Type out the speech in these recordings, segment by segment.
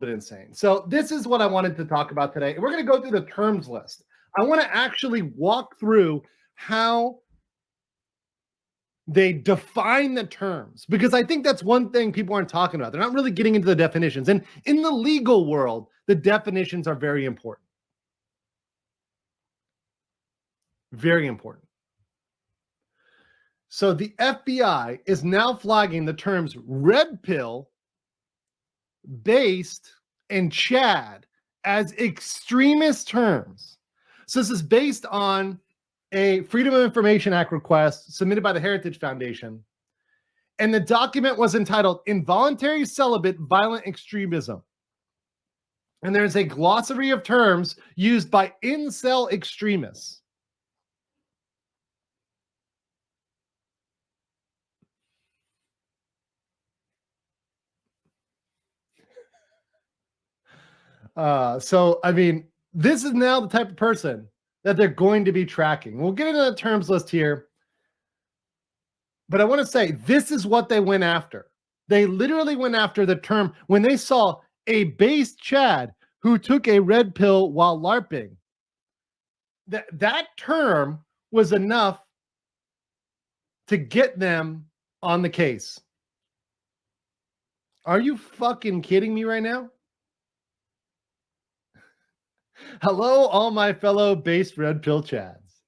bit insane. So this is what I wanted to talk about today. We're going to go through the terms list. I want to actually walk through how they define the terms, because I think that's one thing people aren't talking about. They're not really getting into the definitions. And in the legal world, the definitions are very important. Very important. So the FBI is now flagging the terms red pill, based, and Chad as extremist terms. So this is based on a Freedom of Information Act request submitted by the Heritage Foundation. And the document was entitled Involuntary Celibate Violent Extremism. And there's a glossary of terms used by incel extremists. So, I mean, this is now the type of person that they're going to be tracking. We'll get into the terms list here. But I want to say, this is what they went after. They literally went after the term when they saw a base Chad who took a red pill while LARPing. That term was enough to get them on the case. Are you fucking kidding me right now? Hello, all my fellow base red pill Chads.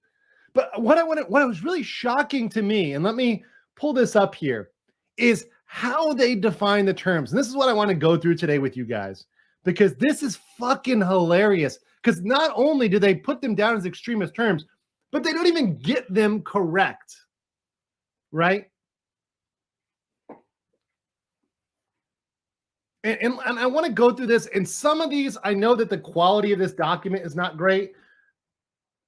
But what was really shocking to me, and let me pull this up here, is how they define the terms. And this is what I want to go through today with you guys, because this is fucking hilarious. Because not only do they put them down as extremist terms, but they don't even get them correct, right? And I want to go through this. And some of these, I know that the quality of this document is not great.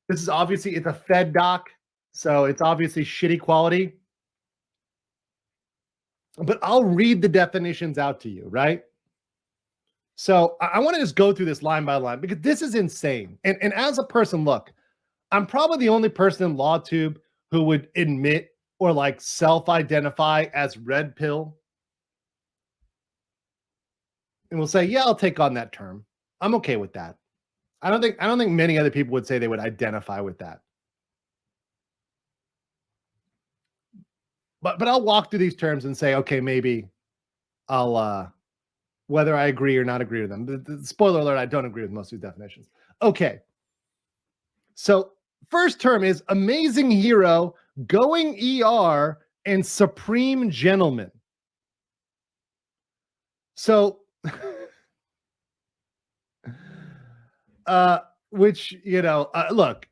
This is obviously, it's a Fed doc, so it's obviously shitty quality. But I'll read the definitions out to you, right? So I want to just go through this line by line, because this is insane. And as a person, look, I'm probably the only person in LawTube who would admit or like self-identify as red pill. And we'll say, yeah, I'll take on that term. I'm okay with that. I don't think many other people would say they would identify with that. But I'll walk through these terms and say, okay, maybe I'll whether I agree or not agree with them. The spoiler alert, I don't agree with most of these definitions. Okay. So first term is amazing hero, going ER, and supreme gentleman. So which, you know, look,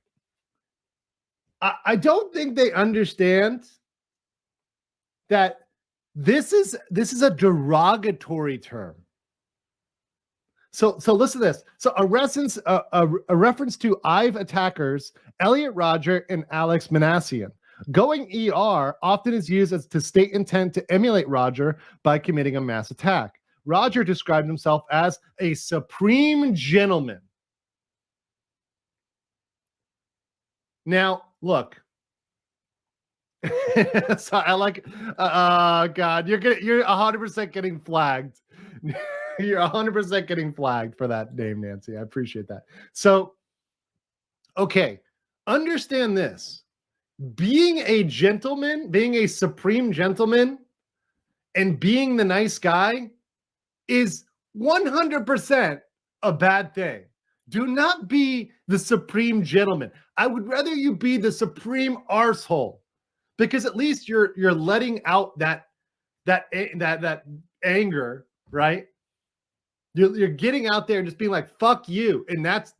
I don't think they understand that this is a derogatory term. So listen to this. So a reference to IVE attackers, Elliot Rodger and Alex Manassian. Going ER often is used as to state intent to emulate Rodger by committing a mass attack. Rodger described himself as a supreme gentleman. Now, look. So I like, God, you're 100% getting flagged. You're 100% getting flagged for that name, Nancy. I appreciate that. So, okay, understand this. Being a gentleman, being a supreme gentleman, and being the nice guy is 100% a bad thing. Do not be the supreme gentleman. I would rather you be the supreme arsehole, because at least you're letting out that anger, right? You're getting out there and just being like, fuck you. And that's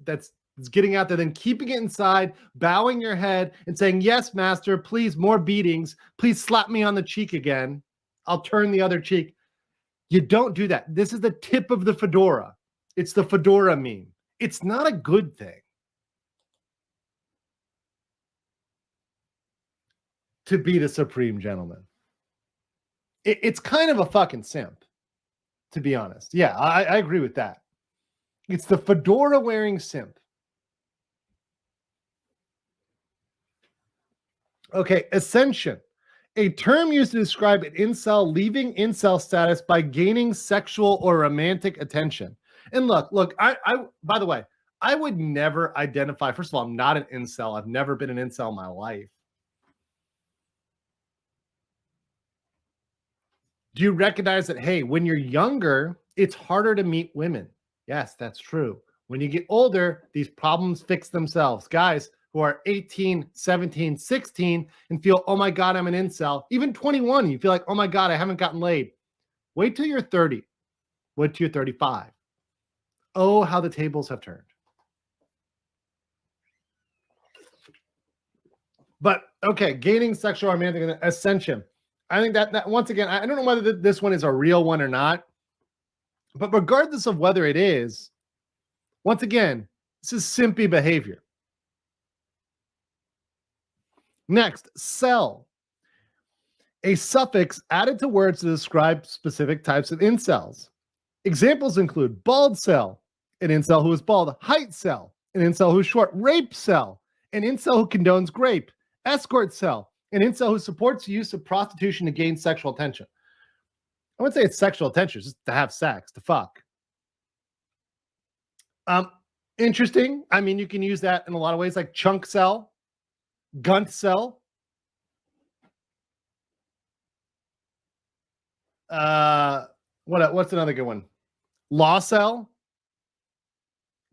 getting out there, then keeping it inside, bowing your head and saying, yes, master, please, more beatings. Please slap me on the cheek again. I'll turn the other cheek. You don't do that. This is the tip of the fedora. It's the fedora meme. It's not a good thing to be the supreme gentleman. It's kind of a fucking simp, to be honest. Yeah, I agree with that. It's the fedora wearing simp. Okay, Ascension. A term used to describe an incel leaving incel status by gaining sexual or romantic attention. And look, I by the way, I would never identify. First of all, I'm not an incel. I've never been an incel in my life. Do you recognize that, hey, when you're younger, it's harder to meet women? Yes, that's true. When you get older, these problems fix themselves. Guys who are 18, 17, 16 and feel, oh my God, I'm an incel. Even 21, you feel like, oh my God, I haven't gotten laid. Wait till you're 30. Wait till you're 35. Oh, how the tables have turned. But okay, gaining sexual romantic ascension. I think that once again, I don't know whether this one is a real one or not, but regardless of whether it is, once again, this is simpy behavior. Next, cell. A suffix added to words to describe specific types of incels. Examples include bald cell, an incel who is bald; height cell, an incel who is short; rape cell, an incel who condones rape; escort cell, an incel who supports the use of prostitution to gain sexual attention. I wouldn't say it's sexual attention, it's just to have sex, to fuck. Interesting. I mean, you can use that in a lot of ways, like chunk cell, gunt cell. What's another good one? Law cell,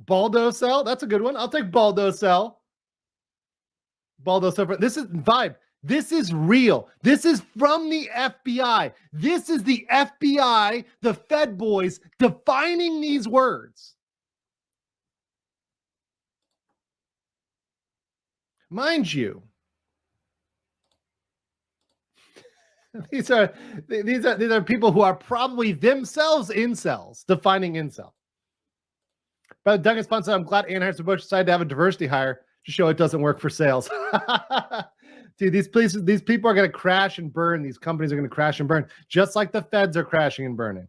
baldo cell. That's a good one. I'll take baldo cell. Baldo cell. This is vibe. This is real. This is from the FBI. This is the FBI, the Fed boys defining these words. Mind you, these are people who are probably themselves incels, defining incel. But Doug is fun. So I'm glad Anheuser-Busch decided to have a diversity hire to show it doesn't work for sales. Dude, these people are going to crash and burn. These companies are going to crash and burn, just like the feds are crashing and burning.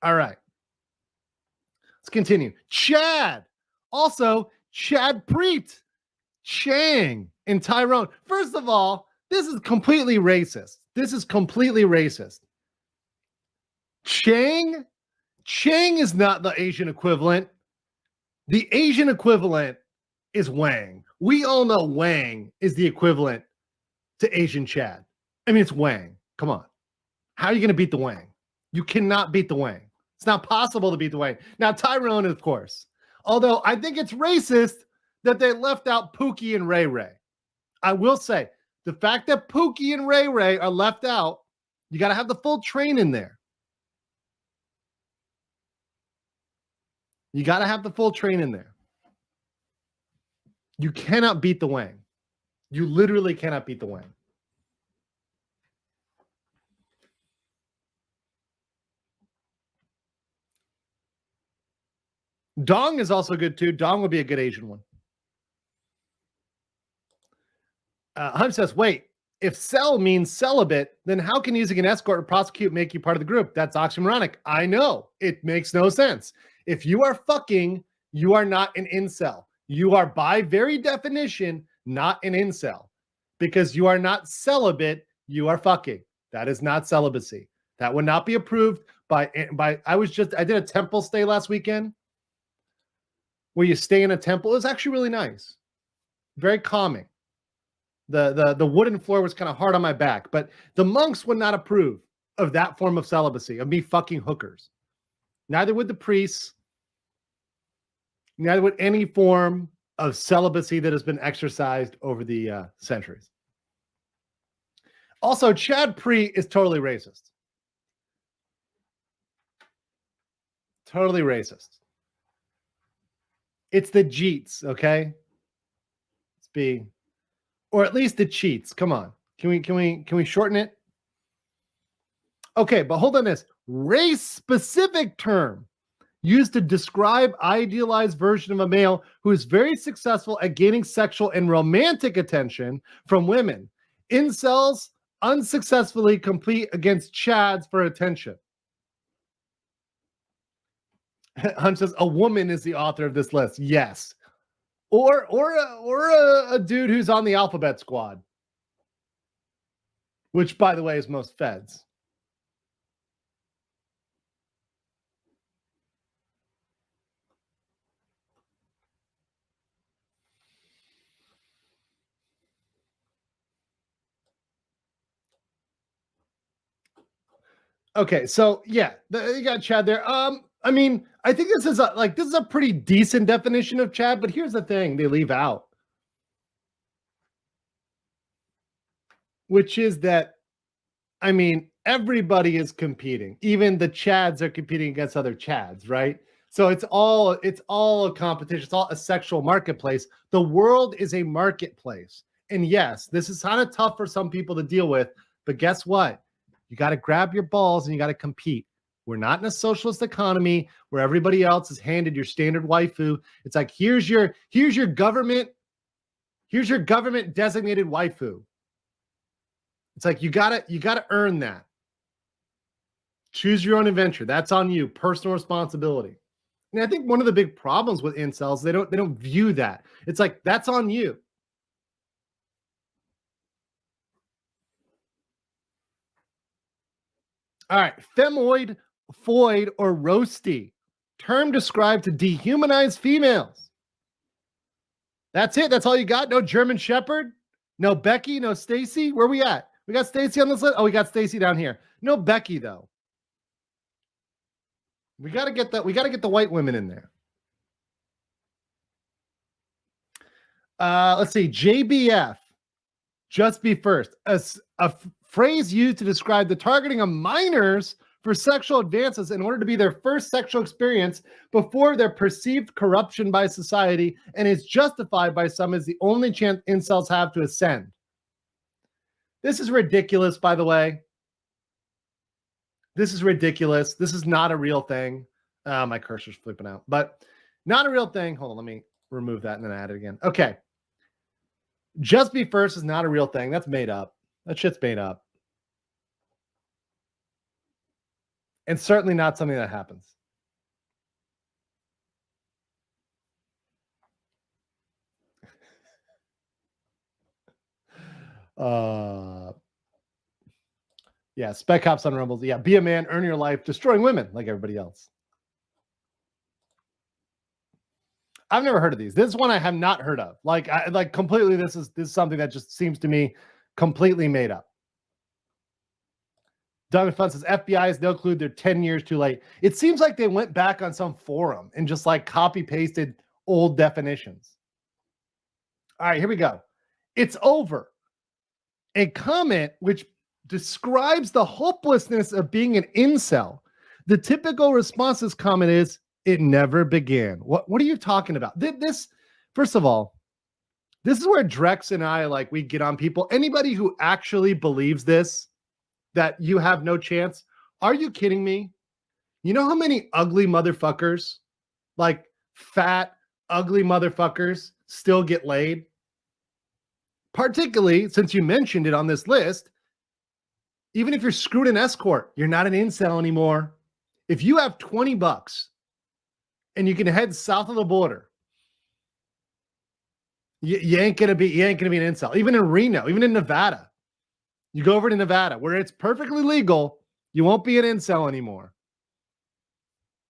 All right. Let's continue. Chad. Also, Chad Preet, Chang, and Tyrone. First of all, this is completely racist. This is completely racist. Chang is not the Asian equivalent. The Asian equivalent is Wang. We all know Wang is the equivalent to Asian Chad. I mean, it's Wang. Come on. How are you going to beat the Wang? You cannot beat the Wang. It's not possible to beat the Wang. Now, Tyrone, of course. Although I think it's racist that they left out Pookie and Ray Ray. I will say, the fact that Pookie and Ray Ray are left out, you got to have the full train in there. You got to have the full train in there. You cannot beat the Wang. You literally cannot beat the Wang. Dong is also good too. Dong would be a good Asian one. Hunt says, wait, if cell means celibate, then how can using an escort or prostitute make you part of the group? That's oxymoronic. I know. It makes no sense. If you are fucking, you are not an incel. You are, by very definition, not an incel. Because you are not celibate, you are fucking. That is not celibacy. That would not be approved by I did a temple stay last weekend where you stay in a temple. It was actually really nice. Very calming. The wooden floor was kind of hard on my back, but the monks would not approve of that form of celibacy, of me fucking hookers. Neither would the priests. Neither would any form of celibacy that has been exercised over the centuries. Also, Chad Preet is totally racist. Totally racist. It's the Jeets, okay? Let's be, or at least the cheats. Come on. Can we shorten it? Okay, but hold on this. Race-specific term used to describe idealized version of a male who is very successful at gaining sexual and romantic attention from women. Incels unsuccessfully compete against Chads for attention. Hunt says a woman is the author of this list. Yes. Or a dude who's on the alphabet squad. which, by the way, is most feds. Okay, so yeah, you got Chad there. I mean, I think this is a pretty decent definition of Chad, but here's the thing they leave out, which is that, I mean, everybody is competing. Even the Chads are competing against other Chads, right? So it's all a competition. It's all a sexual marketplace. The world is a marketplace. And yes, this is kind of tough for some people to deal with, but guess what? You got to grab your balls and you got to compete. We're not in a socialist economy where everybody else is handed your standard waifu. It's like, here's your government designated waifu. It's like, you gotta earn that. Choose your own adventure. That's on you. Personal responsibility. And I think one of the big problems with incels, they don't view that. It's like, that's on you. All right, femoid, foid, or roasty. Term described to dehumanize females. That's it. That's all you got? No German Shepherd? No Becky? No Stacy? Where we at? We got Stacy on this list? Oh, we got Stacy down here. No Becky, though. We got to get that. We got to get the white women in there. Let's see. JBF. Just be first. A phrase used to describe the targeting of minors for sexual advances in order to be their first sexual experience before their perceived corruption by society, and is justified by some as the only chance incels have to ascend. This is ridiculous, by the way. This is ridiculous. This is not a real thing. My cursor's flipping out, but not a real thing. Hold on, let me remove that and then add it again. Okay. Just be first is not a real thing. That's made up. That shit's made up. And certainly not something that happens. Yeah, Spec Ops on Rumbles. Yeah, be a man, earn your life, destroying women like everybody else. I've never heard of these. This is one I have not heard of. Like completely. This is something that just seems to me completely made up. Diamond Fun says FBI has no clue. They're 10 years too late. It seems like they went back on some forum and just like copy pasted old definitions. All right, here we go. It's over. A comment which describes the hopelessness of being an incel. The typical response to this comment is, it never began. What are you talking about? This, first of all, this is where Drex and I, like, we get on people. Anybody who actually believes this, that you have no chance, are you kidding me? You know how many ugly motherfuckers, like fat, ugly motherfuckers, still get laid? Particularly since you mentioned it on this list, even if you're screwed in escort, you're not an incel anymore. If you have 20 bucks and you can head south of the border, you ain't gonna be an incel. Even in Reno, even in Nevada, you go over to Nevada where it's perfectly legal, you won't be an incel anymore.